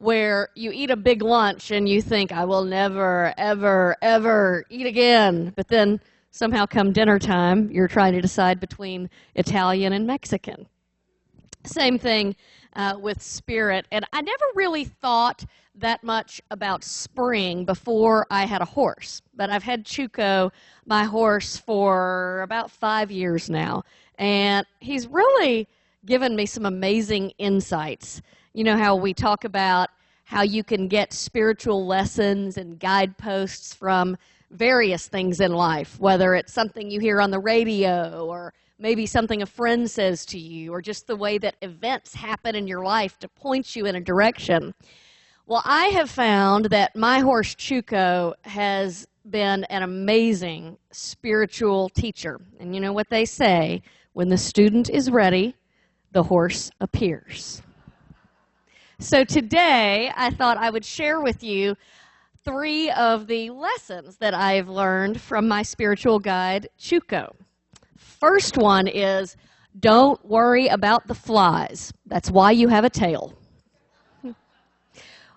where you eat a big lunch and you think, I will never, ever, ever eat again. But then somehow come dinner time, you're trying to decide between Italian and Mexican. Same thing with spirit. And I never really thought that much about spring before I had a horse. But I've had Chuko, my horse, for about 5 years now. And he's really given me some amazing insights. You know how we talk about how you can get spiritual lessons and guideposts from various things in life, whether it's something you hear on the radio or maybe something a friend says to you or just the way that events happen in your life to point you in a direction. Well, I have found that my horse Chuko has been an amazing spiritual teacher. And you know what they say, when the student is ready, the horse appears. So today, I thought I would share with you 3 of the lessons that I've learned from my spiritual guide, Chuko. First one is, don't worry about the flies. That's why you have a tail.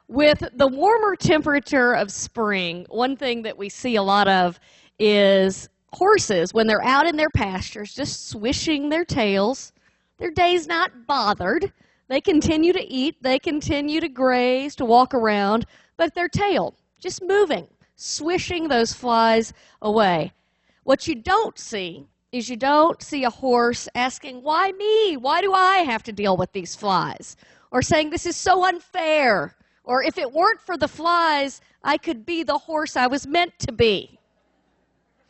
With the warmer temperature of spring, one thing that we see a lot of is horses, when they're out in their pastures, just swishing their tails. Their day's not bothered. They continue to eat, they continue to graze, to walk around, but their tail just moving, swishing those flies away. What you don't see is you don't see a horse asking, why me? Why do I have to deal with these flies? Or saying, this is so unfair. Or if it weren't for the flies, I could be the horse I was meant to be.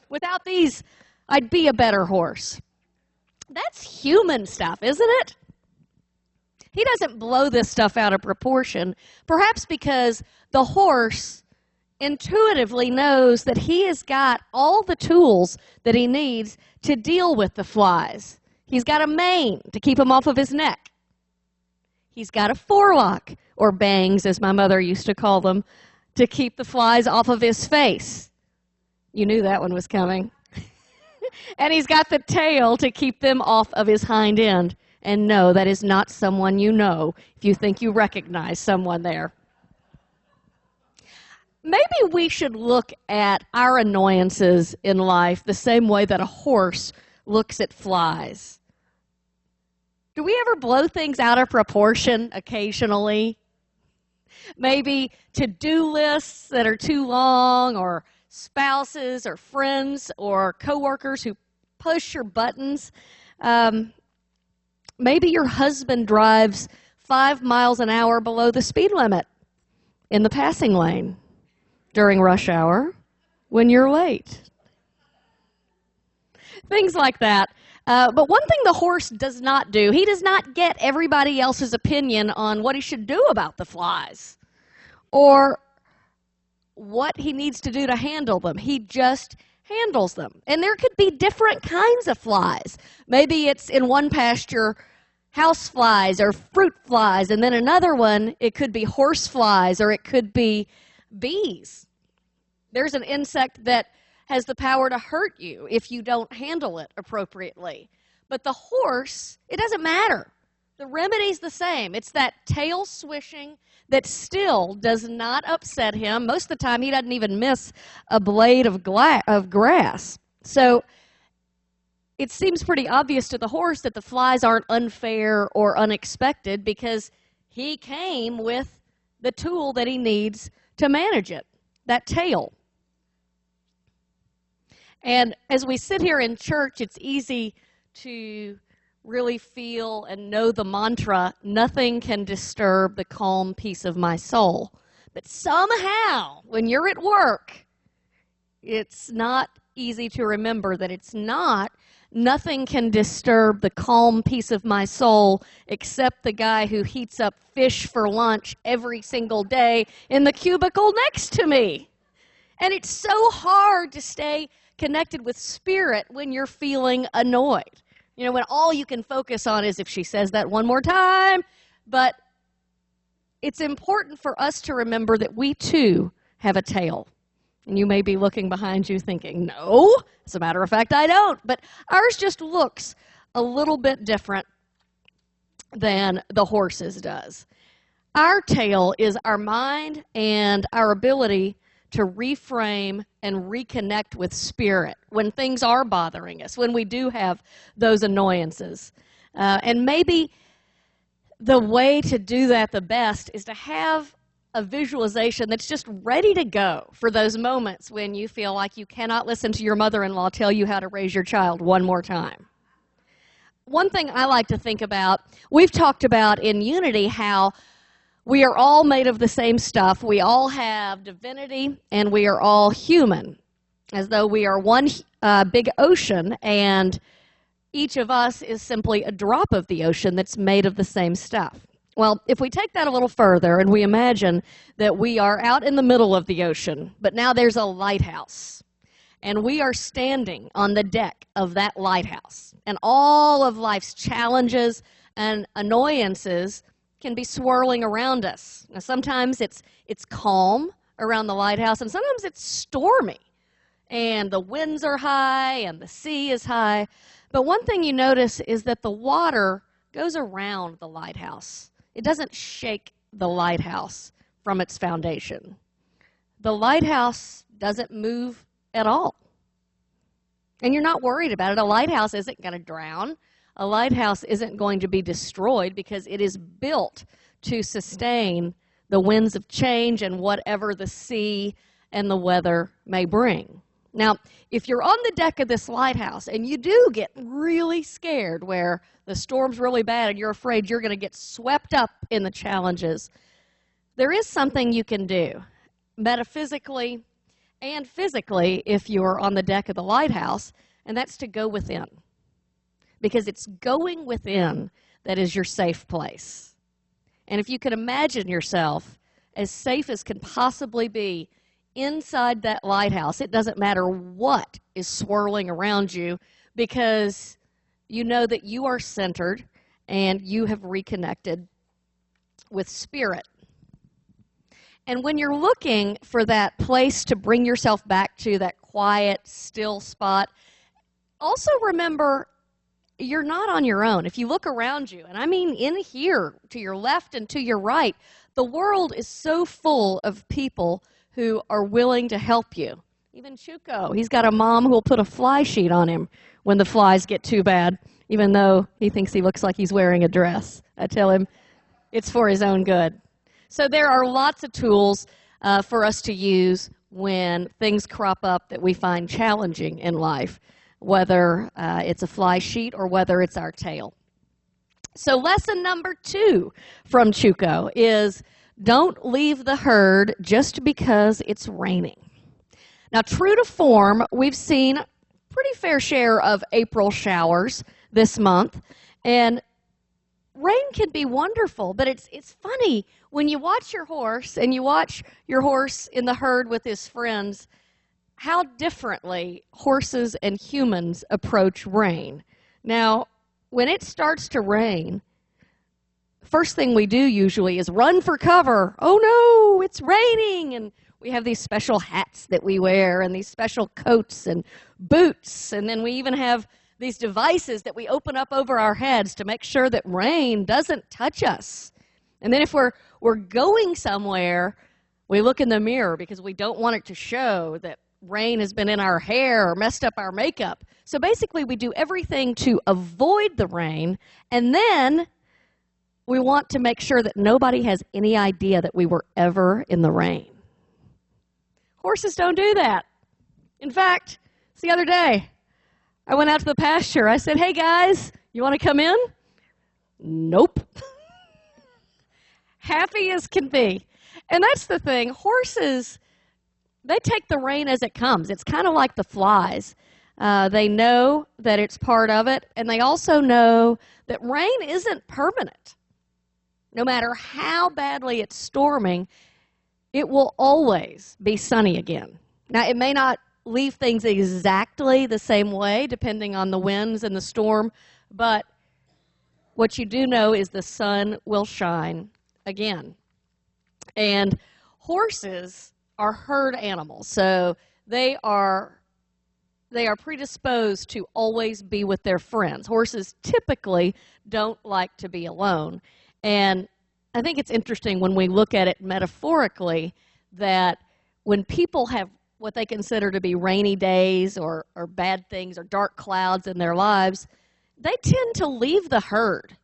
Without these, I'd be a better horse. That's human stuff, isn't it? He doesn't blow this stuff out of proportion, perhaps because the horse intuitively knows that he has got all the tools that he needs to deal with the flies. He's got a mane to keep them off of his neck. He's got a forelock, or bangs, as my mother used to call them, to keep the flies off of his face. You knew that one was coming. And he's got the tail to keep them off of his hind end. And no, that is not someone you know if you think you recognize someone there. Maybe we should look at our annoyances in life the same way that a horse looks at flies. Do we ever blow things out of proportion occasionally? Maybe to-do lists that are too long, or spouses or friends or coworkers who push your buttons. Maybe your husband drives 5 miles an hour below the speed limit in the passing lane during rush hour when you're late. Things like that. But one thing the horse does not do, he does not get everybody else's opinion on what he should do about the flies or what he needs to do to handle them. He just handles them. And there could be different kinds of flies. Maybe it's in one pasture house flies or fruit flies, and then another one, it could be horse flies, or it could be bees. There's an insect that has the power to hurt you if you don't handle it appropriately. But the horse, it doesn't matter. The remedy's the same. It's that tail swishing that still does not upset him. Most of the time, he doesn't even miss a blade of grass. So it seems pretty obvious to the horse that the flies aren't unfair or unexpected because he came with the tool that he needs to manage it, that tail. And as we sit here in church, it's easy to really feel and know the mantra, nothing can disturb the calm peace of my soul. But somehow, when you're at work, it's not easy to remember that it's not, nothing can disturb the calm peace of my soul except the guy who heats up fish for lunch every single day in the cubicle next to me. And it's so hard to stay connected with spirit when you're feeling annoyed. You know, when all you can focus on is if she says that one more time. But it's important for us to remember that we too have a tail. And you may be looking behind you thinking, no, as a matter of fact, I don't. But ours just looks a little bit different than the horse's does. Our tail is our mind and our ability to reframe and reconnect with spirit when things are bothering us, when we do have those annoyances. And maybe the way to do that the best is to have a visualization that's just ready to go for those moments when you feel like you cannot listen to your mother-in-law tell you how to raise your child one more time. One thing I like to think about, we've talked about in Unity how we are all made of the same stuff. We all have divinity, and we are all human, as though we are one big ocean, and each of us is simply a drop of the ocean that's made of the same stuff. Well, if we take that a little further and we imagine that we are out in the middle of the ocean, but now there's a lighthouse, and we are standing on the deck of that lighthouse, and all of life's challenges and annoyances can be swirling around us. Now, sometimes it's calm around the lighthouse, and sometimes it's stormy, and the winds are high, and the sea is high. But one thing you notice is that the water goes around the lighthouse. It doesn't shake the lighthouse from its foundation. The lighthouse doesn't move at all. And you're not worried about it. A lighthouse isn't going to drown. A lighthouse isn't going to be destroyed because it is built to sustain the winds of change and whatever the sea and the weather may bring. Now, if you're on the deck of this lighthouse and you do get really scared where the storm's really bad and you're afraid you're going to get swept up in the challenges, there is something you can do metaphysically and physically if you're on the deck of the lighthouse, and that's to go within. Because it's going within that is your safe place. And if you can imagine yourself as safe as can possibly be inside that lighthouse, it doesn't matter what is swirling around you, because you know that you are centered and you have reconnected with spirit. And when you're looking for that place to bring yourself back to, that quiet, still spot, also remember you're not on your own. If you look around you, and I mean in here, to your left and to your right, the world is so full of people who are willing to help you. Even Chuko, he's got a mom who will put a fly sheet on him when the flies get too bad, even though he thinks he looks like he's wearing a dress. I tell him it's for his own good. So there are lots of tools for us to use when things crop up that we find challenging in life, whether it's a fly sheet or whether it's our tail. So lesson number 2 from Chuko is don't leave the herd just because it's raining. Now, true to form, we've seen a pretty fair share of April showers this month, and rain can be wonderful, but it's funny when you watch your horse and you watch your horse in the herd with his friends, how differently horses and humans approach rain. Now, when it starts to rain, first thing we do usually is run for cover. Oh no, it's raining. And we have these special hats that we wear and these special coats and boots. And then we even have these devices that we open up over our heads to make sure that rain doesn't touch us. And then if we're going somewhere, we look in the mirror because we don't want it to show that rain has been in our hair or messed up our makeup. So basically we do everything to avoid the rain, and then we want to make sure that nobody has any idea that we were ever in the rain. Horses don't do that. In fact, it's the other day, I went out to the pasture. I said, hey guys, you want to come in? Nope. Happy as can be. And that's the thing. Horses, they take the rain as it comes. It's kind of like the flies. They know that it's part of it, and they also know that rain isn't permanent. No matter how badly it's storming, it will always be sunny again. Now, it may not leave things exactly the same way depending on the winds and the storm, but what you do know is the sun will shine again. And horses are herd animals, so they are predisposed to always be with their friends. Horses typically don't like to be alone. And I think it's interesting when we look at it metaphorically that when people have what they consider to be rainy days or bad things or dark clouds in their lives, they tend to leave the herd.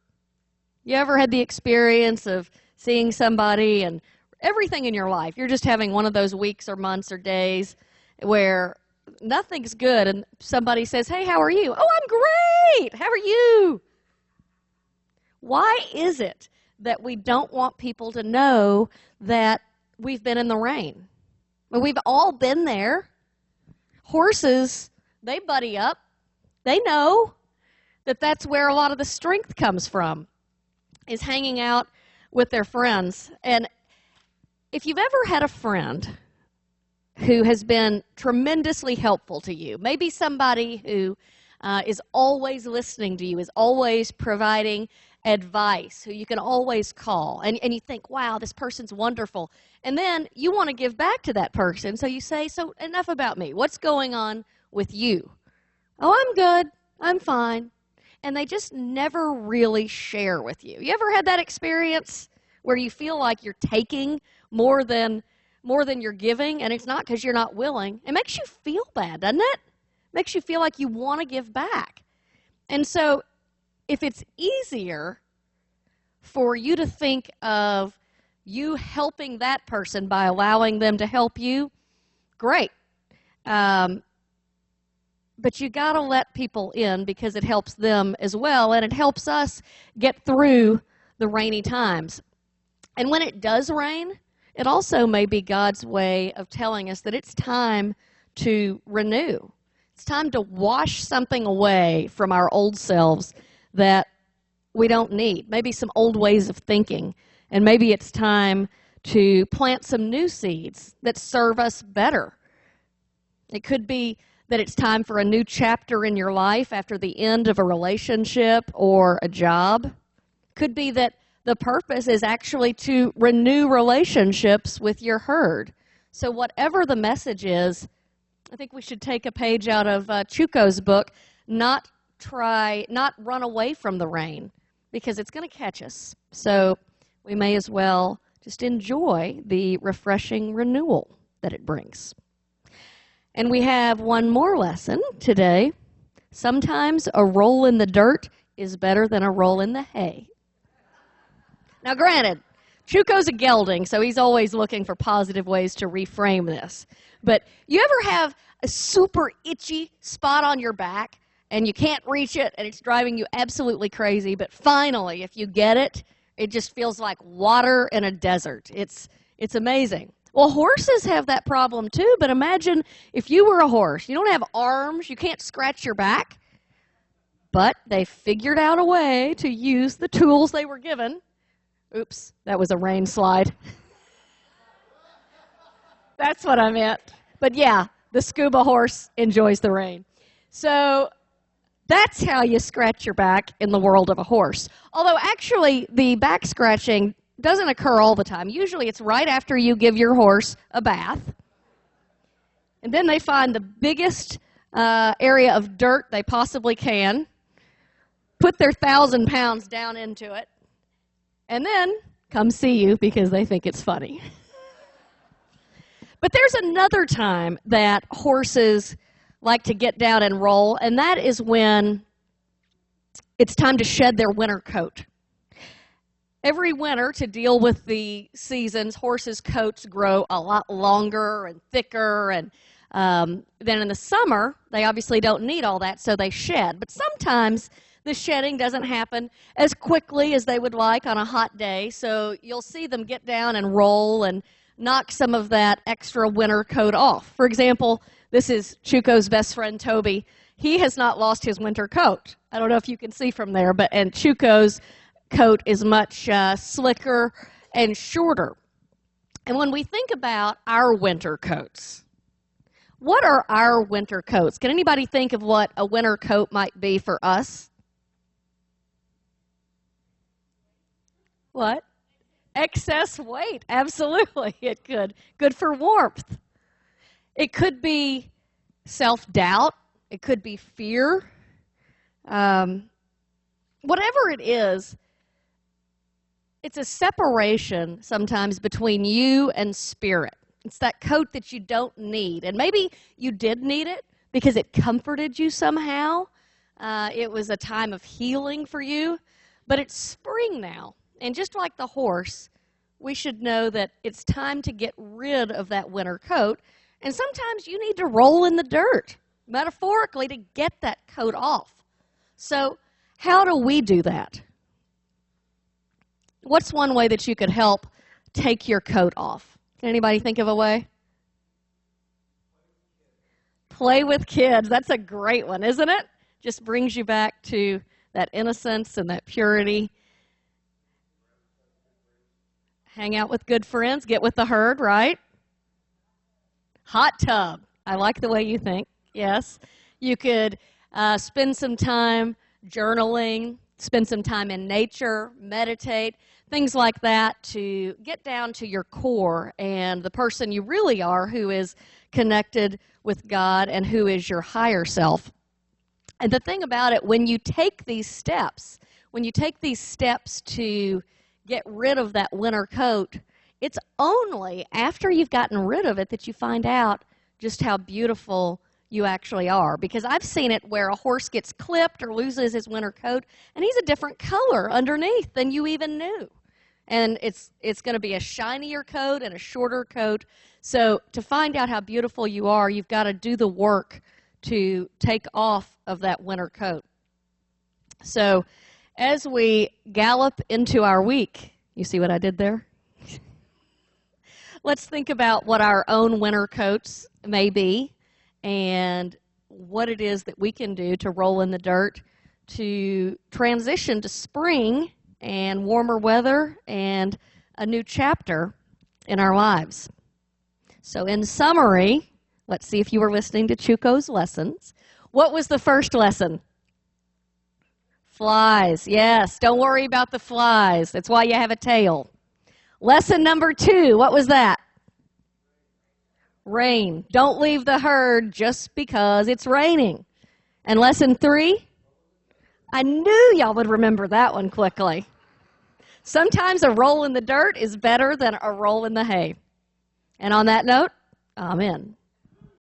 You ever had the experience of seeing somebody and everything in your life, you're just having one of those weeks or months or days where nothing's good and somebody says, "Hey, how are you?" "Oh, I'm great. How are you?" Why is it that we don't want people to know that we've been in the rain? Well, we've all been there. Horses, they buddy up. They know that that's where a lot of the strength comes from, is hanging out with their friends. And if you've ever had a friend who has been tremendously helpful to you, maybe somebody who is always listening to you, is always providing advice, who you can always call, and you think, wow, this person's wonderful. And then you want to give back to that person, so you say, "So enough about me. What's going on with you?" "Oh, I'm good. I'm fine." And they just never really share with you. You ever had that experience where you feel like you're taking more than you're giving, and it's not because you're not willing? It makes you feel bad, doesn't it? It makes you feel like you want to give back. And so if it's easier for you to think of you helping that person by allowing them to help you, great. But you got to let people in because it helps them as well, and it helps us get through the rainy times. And when it does rain, it also may be God's way of telling us that it's time to renew. It's time to wash something away from our old selves that we don't need, maybe some old ways of thinking. And maybe it's time to plant some new seeds that serve us better. It could be that it's time for a new chapter in your life after the end of a relationship or a job. Could be that the purpose is actually to renew relationships with your herd. So whatever the message is, I think we should take a page out of Chuko's book, not run away from the rain, because it's going to catch us. So we may as well just enjoy the refreshing renewal that it brings. And we have one more lesson today. Sometimes a roll in the dirt is better than a roll in the hay. Now, granted, Chuko's a gelding, so he's always looking for positive ways to reframe this. But you ever have a super itchy spot on your back and you can't reach it and it's driving you absolutely crazy, but finally, if you get it, it just feels like water in a desert. It's amazing. Well, horses have that problem too, but imagine if you were a horse. You don't have arms, you can't scratch your back, but they figured out a way to use the tools they were given. Oops, that was a rain slide. That's what I meant. But yeah, the scuba horse enjoys the rain. So that's how you scratch your back in the world of a horse. Although actually the back scratching doesn't occur all the time. Usually it's right after you give your horse a bath. And then they find the biggest area of dirt they possibly can, put their 1,000 pounds down into it, and then come see you because they think it's funny. But there's another time that horses like to get down and roll, and that is when it's time to shed their winter coat. Every winter, to deal with the seasons, horses' coats grow a lot longer and thicker, and then in the summer, they obviously don't need all that, so they shed. But sometimes the shedding doesn't happen as quickly as they would like on a hot day, so you'll see them get down and roll and knock some of that extra winter coat off. For example, this is Chuko's best friend, Toby. He has not lost his winter coat. I don't know if you can see from there, and Chuko's coat is much slicker and shorter. And when we think about our winter coats, what are our winter coats? Can anybody think of what a winter coat might be for us? What? Excess weight. Absolutely, it could. Good for warmth. It could be self-doubt. It could be fear. Whatever it is, it's a separation sometimes between you and spirit. It's that coat that you don't need. And maybe you did need it because it comforted you somehow. It was a time of healing for you. But it's spring now. And just like the horse, we should know that it's time to get rid of that winter coat. And sometimes you need to roll in the dirt, metaphorically, to get that coat off. So how do we do that? What's one way that you could help take your coat off? Can anybody think of a way? Play with kids. That's a great one, isn't it? Just brings you back to that innocence and that purity. Hang out with good friends. Get with the herd, right? Hot tub. I like the way you think. Yes. You could spend some time journaling, spend some time in nature, meditate, things like that to get down to your core and the person you really are, who is connected with God and who is your higher self. And the thing about it, when you take these steps to get rid of that winter coat, it's only after you've gotten rid of it that you find out just how beautiful you actually are. Because I've seen it where a horse gets clipped or loses his winter coat, and he's a different color underneath than you even knew. And it's going to be a shinier coat and a shorter coat. So to find out how beautiful you are, you've got to do the work to take off of that winter coat. So as we gallop into our week, you see what I did there? Let's think about what our own winter coats may be and what it is that we can do to roll in the dirt to transition to spring and warmer weather and a new chapter in our lives. So in summary, let's see if you were listening to Chuko's lessons. What was the first lesson? Flies. Yes, don't worry about the flies. That's why you have a tail. Lesson number 2, what was that? Rain. Don't leave the herd just because it's raining. And lesson 3? I knew y'all would remember that one quickly. Sometimes a roll in the dirt is better than a roll in the hay. And on that note, amen.